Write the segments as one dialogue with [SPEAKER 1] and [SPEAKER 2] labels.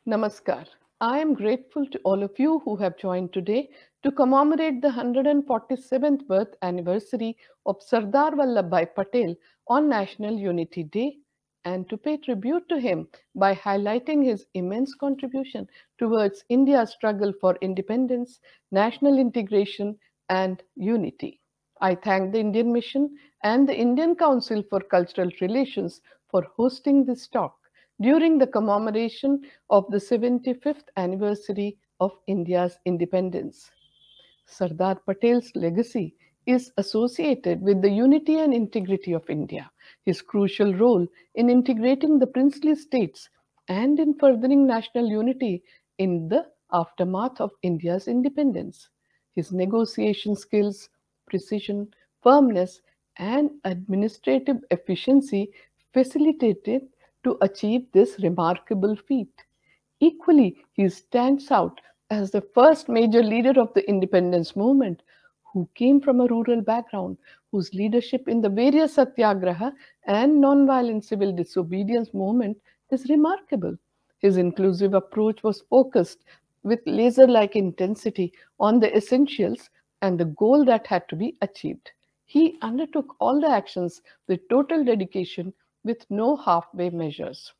[SPEAKER 1] Namaskar. I am grateful to all of you who have joined today to commemorate the 147th birth anniversary of Sardar Vallabhai Patel on National Unity Day and to pay tribute to him by highlighting his immense contribution towards India's struggle for independence, national integration, and unity. I thank the Indian Mission and the Indian Council for Cultural Relations for hosting this talk during the commemoration of the 75th anniversary of India's independence. Sardar Patel's legacy is associated with the unity and integrity of India, his crucial role in integrating the princely states and in furthering national unity in the aftermath of India's independence. His negotiation skills, precision, firmness, and administrative efficiency facilitated to achieve this remarkable feat. Equally, he stands out as the first major leader of the independence movement who came from a rural background, whose leadership in the various satyagraha and non-violent civil disobedience movement is remarkable. His inclusive approach was focused with laser-like intensity on the essentials and the goal that had to be achieved. He undertook all the actions with total dedication with no halfway measures.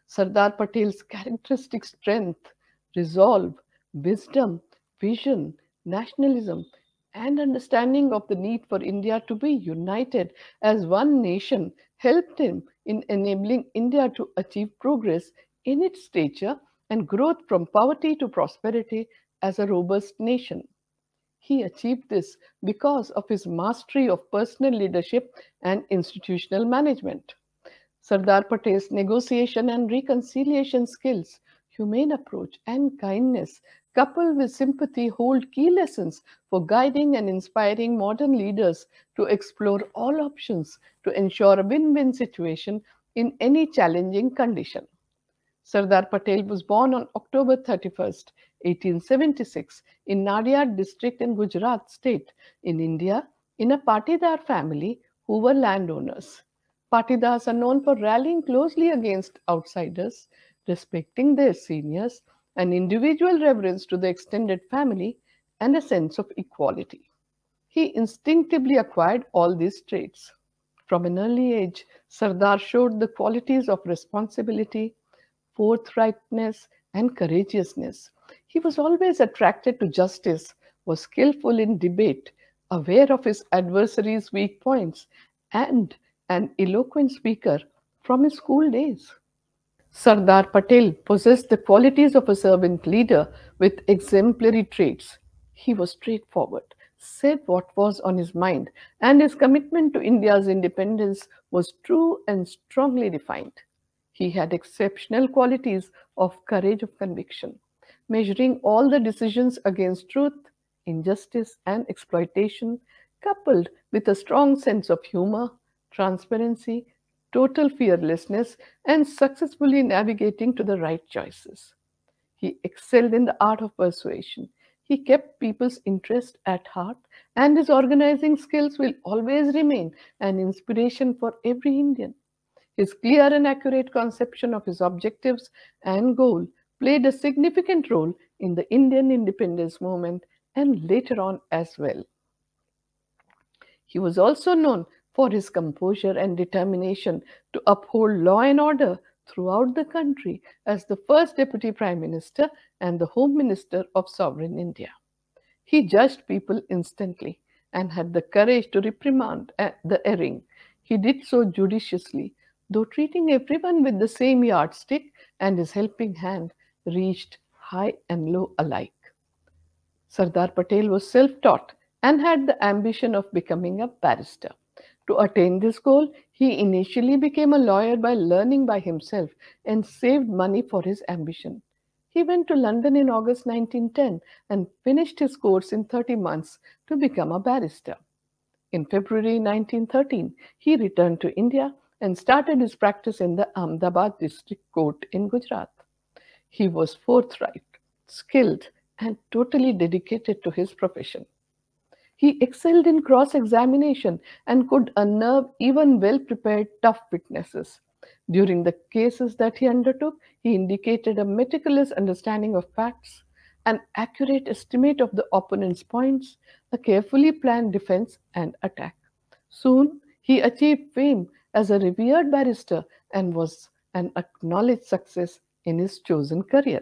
[SPEAKER 1] Sardar Patel's characteristic strength, resolve, wisdom, vision, nationalism, and understanding of the need for India to be united as one nation helped him in enabling India to achieve progress in its stature and growth from poverty to prosperity as a robust nation. He achieved this because of his mastery of personal leadership and institutional management. Sardar Patel's negotiation and reconciliation skills, humane approach, and kindness, coupled with sympathy, hold key lessons for guiding and inspiring modern leaders to explore all options to ensure a win-win situation in any challenging condition. Sardar Patel was born on October 31st, 1876, in Nadiad district in Gujarat state, in India, in a Patidar family who were landowners. Patidars are known for rallying closely against outsiders, respecting their seniors, an individual reverence to the extended family, and a sense of equality. He instinctively acquired all these traits. From an early age, Sardar showed the qualities of responsibility, forthrightness, and courageousness. He was always attracted to justice, was skillful in debate, aware of his adversaries' weak points, and an eloquent speaker from his school days. Sardar Patel possessed the qualities of a servant leader with exemplary traits. He was straightforward, said what was on his mind, and his commitment to India's independence was true and strongly defined. He had exceptional qualities of courage of conviction, measuring all the decisions against truth, injustice, and exploitation, coupled with a strong sense of humor, transparency, total fearlessness, and successfully navigating to the right choices. He excelled in the art of persuasion. He kept people's interest at heart, and his organizing skills will always remain an inspiration for every Indian. His clear and accurate conception of his objectives and goal played a significant role in the Indian independence movement and later on as well. He was also known for his composure and determination to uphold law and order throughout the country as the first Deputy Prime Minister and the Home Minister of sovereign India. He judged people instantly and had the courage to reprimand the erring. He did so judiciously, though treating everyone with the same yardstick, and his helping hand reached high and low alike. Sardar Patel was self-taught and had the ambition of becoming a barrister. To attain this goal, he initially became a lawyer by learning by himself and saved money for his ambition. He went to London in August 1910 and finished his course in 30 months to become a barrister. In February 1913, he returned to India and started his practice in the Ahmedabad district court in Gujarat. He was forthright, skilled, and totally dedicated to his profession. He excelled in cross-examination and could unnerve even well-prepared, tough witnesses. During the cases that he undertook, he indicated a meticulous understanding of facts, an accurate estimate of the opponent's points, a carefully planned defense and attack. Soon, he achieved fame as a revered barrister and was an acknowledged success in his chosen career.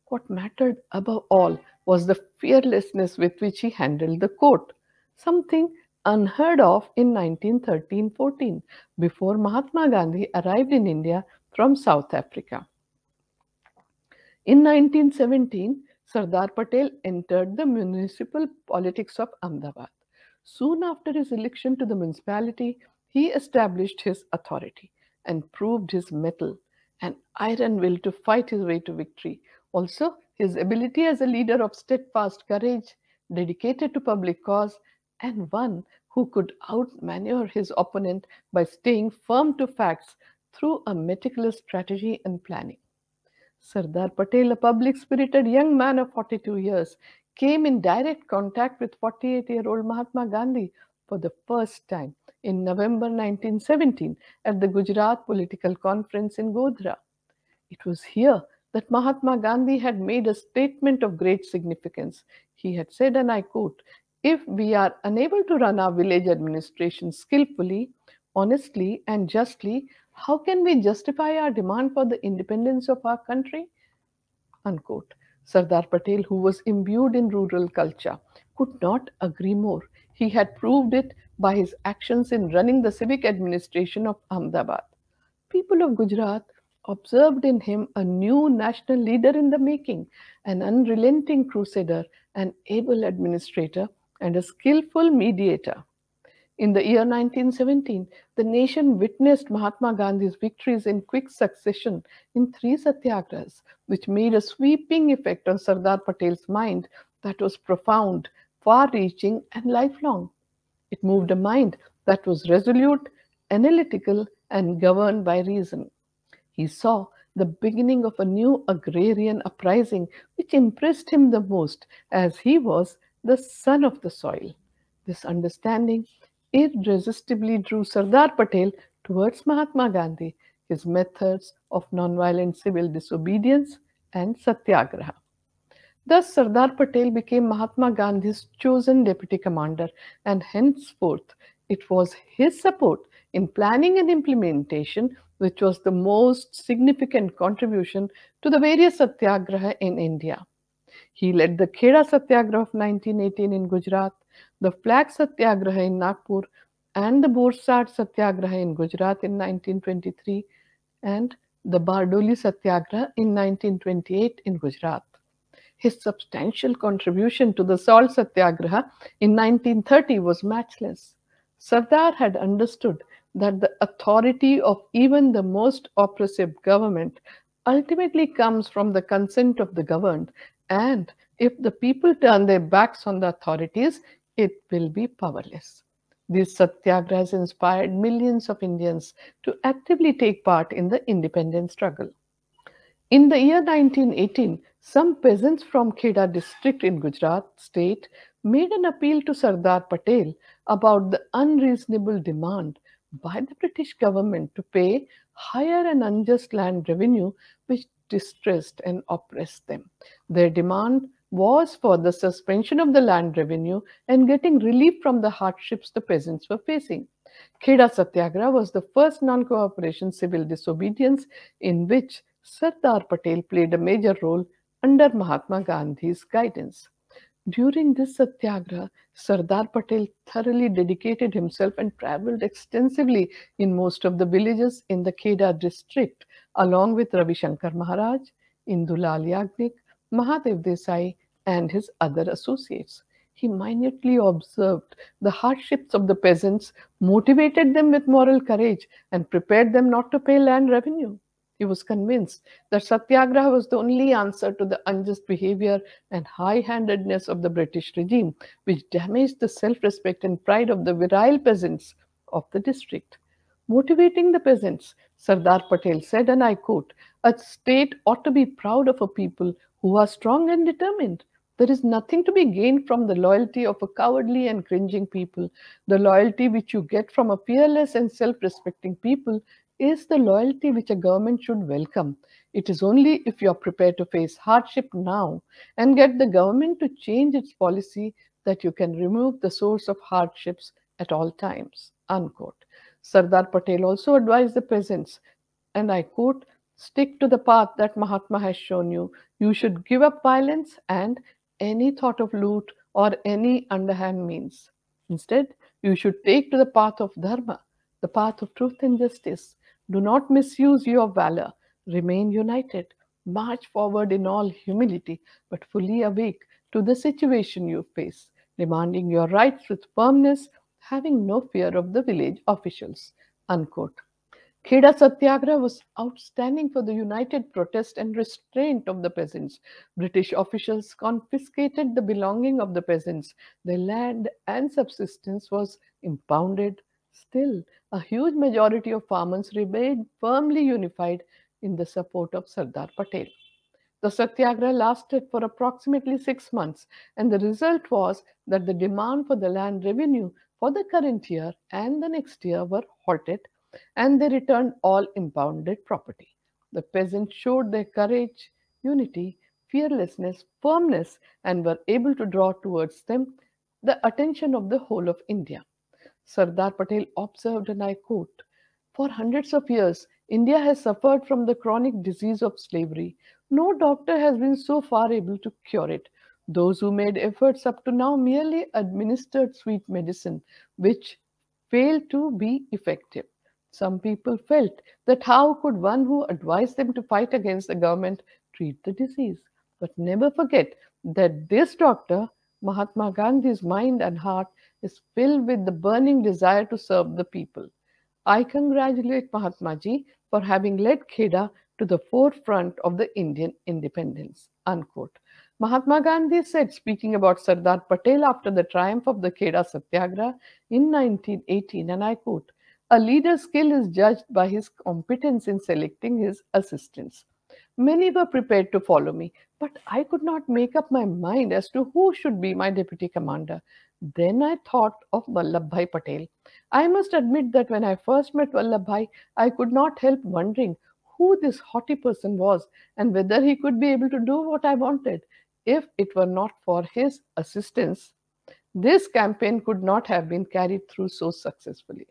[SPEAKER 1] What mattered above all was the fearlessness with which he handled the court, something unheard of in 1913-14, before Mahatma Gandhi arrived in India from South Africa. In 1917, Sardar Patel entered the municipal politics of Ahmedabad. Soon after his election to the municipality, he established his authority and proved his mettle, an iron will to fight his way to victory. Also, his ability as a leader of steadfast courage, dedicated to public cause, and one who could outmaneuver his opponent by staying firm to facts through a meticulous strategy and planning. Sardar Patel, a public spirited young man of 42 years, came in direct contact with 48-year-old Mahatma Gandhi for the first time in November 1917 at the Gujarat Political Conference in Godhra. It was here that Mahatma Gandhi had made a statement of great significance. He had said, and I quote, "If we are unable to run our village administration skillfully, honestly, and justly, how can we justify our demand for the independence of our country?" Unquote. Sardar Patel, who was imbued in rural culture, could not agree more. He had proved it by his actions in running the civic administration of Ahmedabad. People of Gujarat observed in him a new national leader in the making, an unrelenting crusader, an able administrator, and a skillful mediator. In the year 1917, the nation witnessed Mahatma Gandhi's victories in quick succession in three satyagrahas, which made a sweeping effect on Sardar Patel's mind that was profound, far reaching, and lifelong. It moved a mind that was resolute, analytical, and governed by reason. He saw the beginning of a new agrarian uprising, which impressed him the most, as he was the son of the soil. This understanding irresistibly drew Sardar Patel towards Mahatma Gandhi, his methods of nonviolent civil disobedience, and satyagraha. Thus, Sardar Patel became Mahatma Gandhi's chosen deputy commander, and henceforth it was his support in planning and implementation which was the most significant contribution to the various satyagraha in India. He led the Kheda Satyagraha of 1918 in Gujarat, the Flag Satyagraha in Nagpur, and the Borsad Satyagraha in Gujarat in 1923, and the Bardoli Satyagraha in 1928 in Gujarat. His substantial contribution to the Salt Satyagraha in 1930 was matchless. Sardar had understood that the authority of even the most oppressive government ultimately comes from the consent of the governed, and if the people turn their backs on the authorities, it will be powerless. These satyagrahas inspired millions of Indians to actively take part in the independence struggle. In the year 1918, some peasants from Kheda district in Gujarat state made an appeal to Sardar Patel about the unreasonable demand by the British government to pay higher and unjust land revenue which distressed and oppressed them. Their demand was for the suspension of the land revenue and getting relief from the hardships the peasants were facing. Kheda Satyagraha was the first non-cooperation civil disobedience in which Sardar Patel played a major role under Mahatma Gandhi's guidance. During this satyagraha, Sardar Patel thoroughly dedicated himself and traveled extensively in most of the villages in the Kheda district, along with Ravi Shankar Maharaj, Indulal Yagnik, Mahadev Desai, and his other associates. He minutely observed the hardships of the peasants, motivated them with moral courage, and prepared them not to pay land revenue. He was convinced that Satyagraha was the only answer to the unjust behavior and high-handedness of the British regime, which damaged the self-respect and pride of the virile peasants of the district. Motivating the peasants, Sardar Patel said, and I quote, "A state ought to be proud of a people who are strong and determined. There is nothing to be gained from the loyalty of a cowardly and cringing people. The loyalty which you get from a fearless and self-respecting people is the loyalty which a government should welcome. It is only if you are prepared to face hardship now and get the government to change its policy that you can remove the source of hardships at all times. Unquote. Sardar Patel also advised the peasants, and I quote, stick to the path that Mahatma has shown you. You should give up violence and any thought of loot or any underhand means. Instead, you should take to the path of Dharma, the path of truth and justice. Do not misuse your valor. Remain united. March forward in all humility, but fully awake to the situation you face, demanding your rights with firmness, having no fear of the village officials. Unquote. Kheda Satyagraha was outstanding for the united protest and restraint of the peasants. British officials confiscated the belonging of the peasants. Their land and subsistence was impounded. Still, a huge majority of farmers remained firmly unified in the support of Sardar Patel. The satyagraha lasted for approximately 6 months, and the result was that the demand for the land revenue for the current year and the next year were halted, and they returned all impounded property. The peasants showed their courage, unity, fearlessness, firmness, and were able to draw towards them the attention of the whole of India. Sardar Patel observed, and I quote, for hundreds of years, India has suffered from the chronic disease of slavery. No doctor has been so far able to cure it. Those who made efforts up to now merely administered sweet medicine, which failed to be effective. Some people felt that how could one who advised them to fight against the government treat the disease? But never forget that this doctor, Mahatma Gandhi's mind and heart, is filled with the burning desire to serve the people. I congratulate Mahatma Ji for having led Kheda to the forefront of the Indian independence. Unquote. Mahatma Gandhi said, speaking about Sardar Patel after the triumph of the Kheda Satyagraha in 1918, and I quote, a leader's skill is judged by his competence in selecting his assistants. Many were prepared to follow me, but I could not make up my mind as to who should be my deputy commander. Then I thought of Vallabhai Patel. I must admit that when I first met Vallabhai, I could not help wondering who this haughty person was and whether he could be able to do what I wanted. If it were not for his assistance, this campaign could not have been carried through so successfully.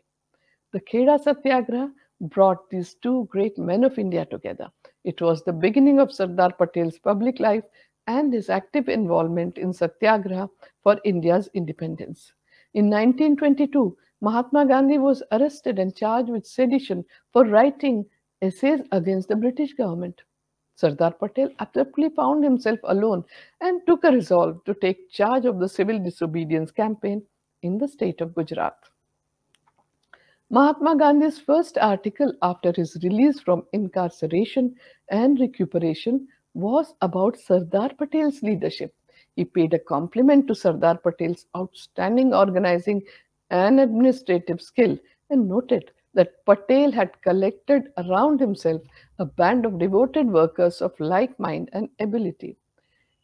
[SPEAKER 1] The Kheda Satyagraha brought these two great men of India together. It was the beginning of Sardar Patel's public life and his active involvement in Satyagraha for India's independence. In 1922, Mahatma Gandhi was arrested and charged with sedition for writing essays against the British government. Sardar Patel abruptly found himself alone and took a resolve to take charge of the civil disobedience campaign in the state of Gujarat. Mahatma Gandhi's first article after his release from incarceration and recuperation was about Sardar Patel's leadership. He paid a compliment to Sardar Patel's outstanding organizing and administrative skill and noted that Patel had collected around himself a band of devoted workers of like mind and ability.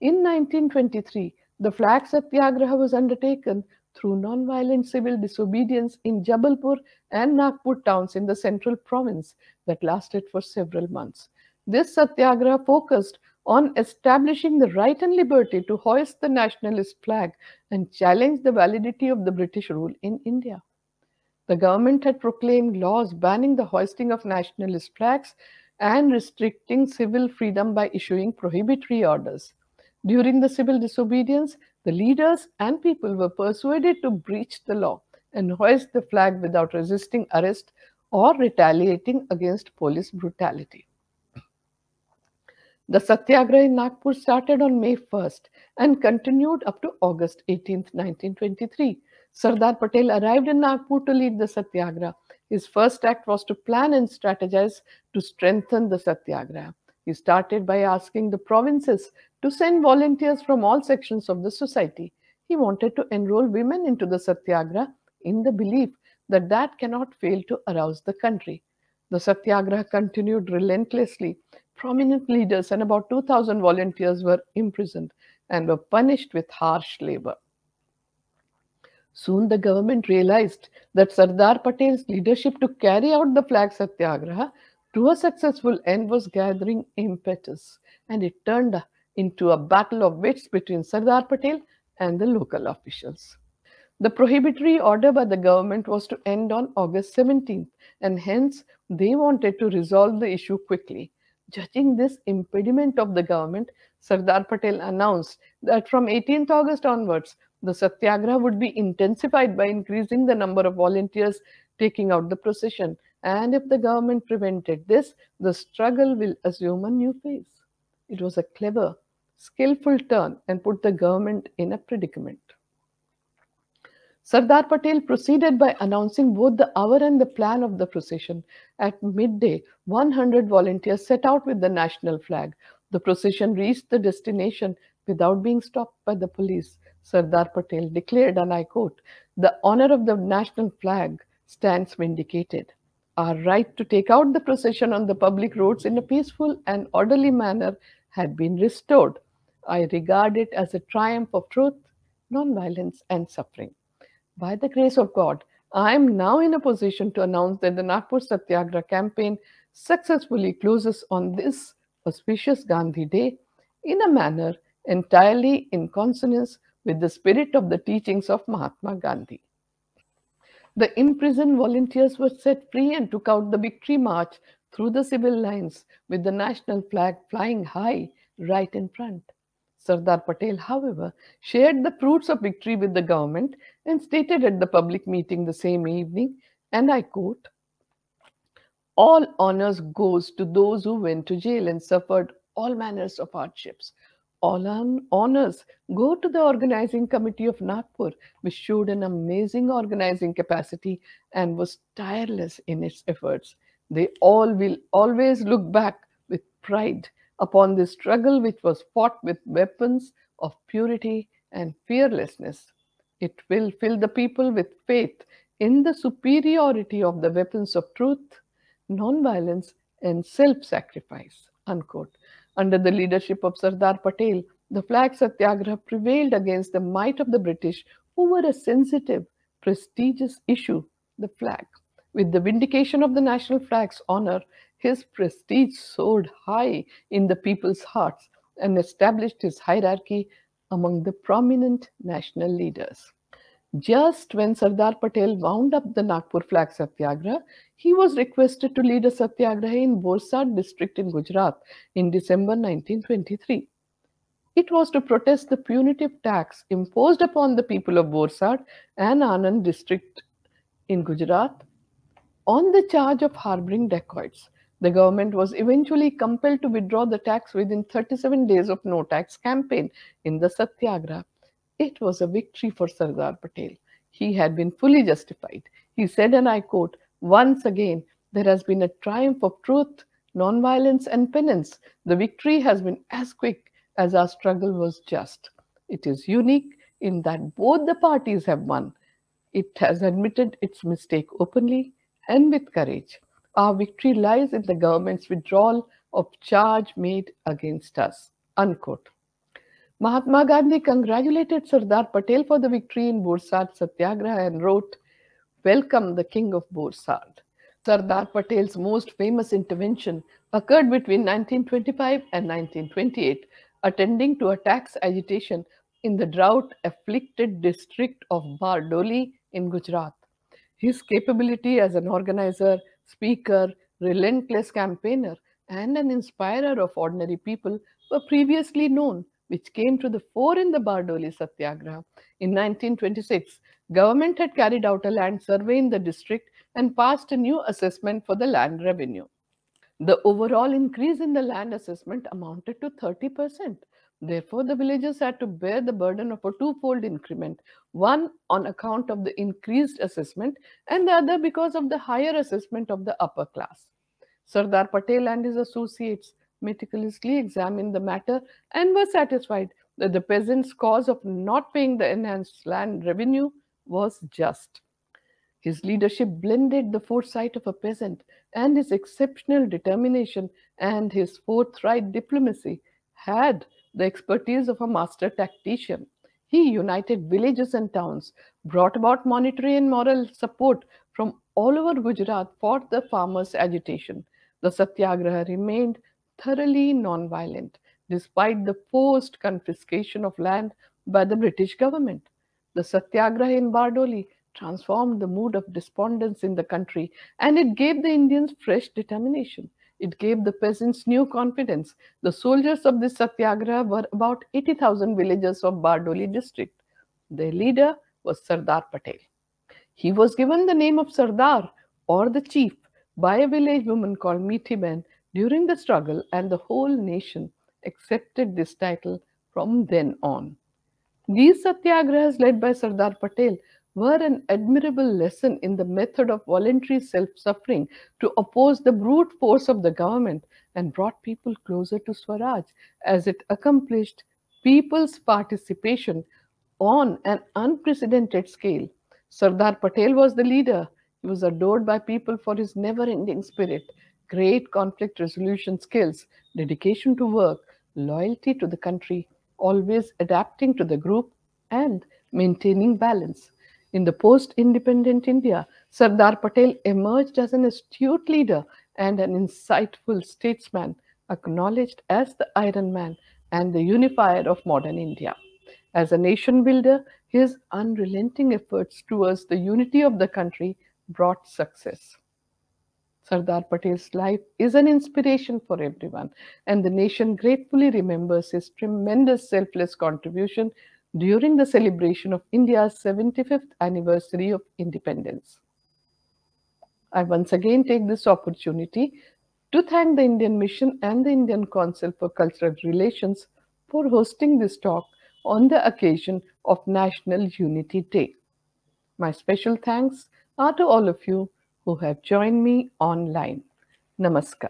[SPEAKER 1] In 1923, the flag satyagraha was undertaken through non-violent civil disobedience in Jabalpur and Nagpur towns in the central province that lasted for several months. This satyagraha focused on establishing the right and liberty to hoist the nationalist flag and challenge the validity of the British rule in India. The government had proclaimed laws banning the hoisting of nationalist flags and restricting civil freedom by issuing prohibitory orders. During the civil disobedience, the leaders and people were persuaded to breach the law and hoist the flag without resisting arrest or retaliating against police brutality. The Satyagraha in Nagpur started on May 1st and continued up to August 18, 1923. Sardar Patel arrived in Nagpur to lead the Satyagraha. His first act was to plan and strategize to strengthen the Satyagraha. He started by asking the provinces to send volunteers from all sections of the society. He wanted to enroll women into the Satyagraha in the belief that that cannot fail to arouse the country. The Satyagraha continued relentlessly. Prominent leaders and about 2,000 volunteers were imprisoned and were punished with harsh labor. Soon the government realized that Sardar Patel's leadership to carry out the flag satyagraha to a successful end was gathering impetus, and it turned into a battle of wits between Sardar Patel and the local officials. The prohibitory order by the government was to end on August 17th, and hence they wanted to resolve the issue quickly. Judging this impediment of the government, Sardar Patel announced that from 18th August onwards, the satyagraha would be intensified by increasing the number of volunteers taking out the procession. And if the government prevented this, the struggle will assume a new phase. It was a clever, skillful turn and put the government in a predicament. Sardar Patel proceeded by announcing both the hour and the plan of the procession. At midday, 100 volunteers set out with the national flag. The procession reached the destination without being stopped by the police. Sardar Patel declared, and I quote, "The honor of the national flag stands vindicated. Our right to take out the procession on the public roads in a peaceful and orderly manner had been restored. I regard it as a triumph of truth, non-violence, and suffering. By the grace of God, I am now in a position to announce that the Nagpur Satyagraha campaign successfully closes on this auspicious Gandhi Day in a manner entirely in consonance with the spirit of the teachings of Mahatma Gandhi." The imprisoned volunteers were set free and took out the victory march through the civil lines with the national flag flying high right in front. Sardar Patel, however, shared the fruits of victory with the government and stated at the public meeting the same evening, and I quote, "All honors goes to those who went to jail and suffered all manners of hardships. All honors go to the organizing committee of Nagpur, which showed an amazing organizing capacity and was tireless in its efforts. They all will always look back with pride upon this struggle which was fought with weapons of purity and fearlessness. It will fill the people with faith in the superiority of the weapons of truth, non-violence, and self-sacrifice." Unquote. Under the leadership of Sardar Patel, the flag satyagraha prevailed against the might of the British over a sensitive, prestigious issue, the flag. With the vindication of the national flag's honor, his prestige soared high in the people's hearts and established his hierarchy among the prominent national leaders. Just when Sardar Patel wound up the Nagpur flag satyagraha, he was requested to lead a satyagraha in Borsad district in Gujarat in December 1923. It was to protest the punitive tax imposed upon the people of Borsad and Anand district in Gujarat on the charge of harboring dacoits. The government was eventually compelled to withdraw the tax within 37 days of no tax campaign in the Satyagraha. It was a victory for Sardar Patel. He had been fully justified. He said, and I quote, "Once again, there has been a triumph of truth, non-violence, and penance. The victory has been as quick as our struggle was just. It is unique in that both the parties have won. It has admitted its mistake openly and with courage. Our victory lies in the government's withdrawal of charge made against us." Unquote. Mahatma Gandhi congratulated Sardar Patel for the victory in Borsad Satyagraha and wrote, "Welcome the King of Borsad." Sardar Patel's most famous intervention occurred between 1925 and 1928, attending to a tax agitation in the drought-afflicted district of Bardoli in Gujarat. His capability as an organizer, speaker, relentless campaigner, and an inspirer of ordinary people were previously known, which came to the fore in the Bardoli Satyagraha. In 1926, government had carried out a land survey in the district and passed a new assessment for the land revenue. The overall increase in the land assessment amounted to 30%. Therefore, the villagers had to bear the burden of a twofold increment, one on account of the increased assessment and the other because of the higher assessment of the upper class. Sardar Patel and his associates meticulously examined the matter and were satisfied that the peasants' cause of not paying the enhanced land revenue was just. His leadership blended the foresight of a peasant and his exceptional determination, and his forthright diplomacy had the expertise of a master tactician. He united villages and towns, brought about monetary and moral support from all over Gujarat for the farmers' agitation. The Satyagraha remained thoroughly non-violent, despite the forced confiscation of land by the British government. The Satyagraha in Bardoli transformed the mood of despondence in the country, and it gave the Indians fresh determination. It gave the peasants new confidence. The soldiers of this Satyagraha were about 80,000 villagers of Bardoli district. Their leader was Sardar Patel. He was given the name of Sardar or the chief by a village woman called Mithiben during the struggle, and the whole nation accepted this title from then on. These satyagrahas led by Sardar Patel were an admirable lesson in the method of voluntary self-suffering to oppose the brute force of the government, and brought people closer to Swaraj as it accomplished people's participation on an unprecedented scale. Sardar Patel was the leader. He was adored by people for his never ending spirit, great conflict resolution skills, dedication to work, loyalty to the country, always adapting to the group, and maintaining balance. In the post independent India, Sardar Patel emerged as an astute leader and an insightful statesman, acknowledged as the Iron Man and the unifier of modern India. As a nation builder, his unrelenting efforts towards the unity of the country brought success. Sardar Patel's life is an inspiration for everyone, and the nation gratefully remembers his tremendous selfless contribution during the celebration of India's 75th anniversary of independence. I once again take this opportunity to thank the Indian Mission and the Indian Council for Cultural Relations for hosting this talk on the occasion of National Unity Day. My special thanks are to all of you who have joined me online. Namaskar.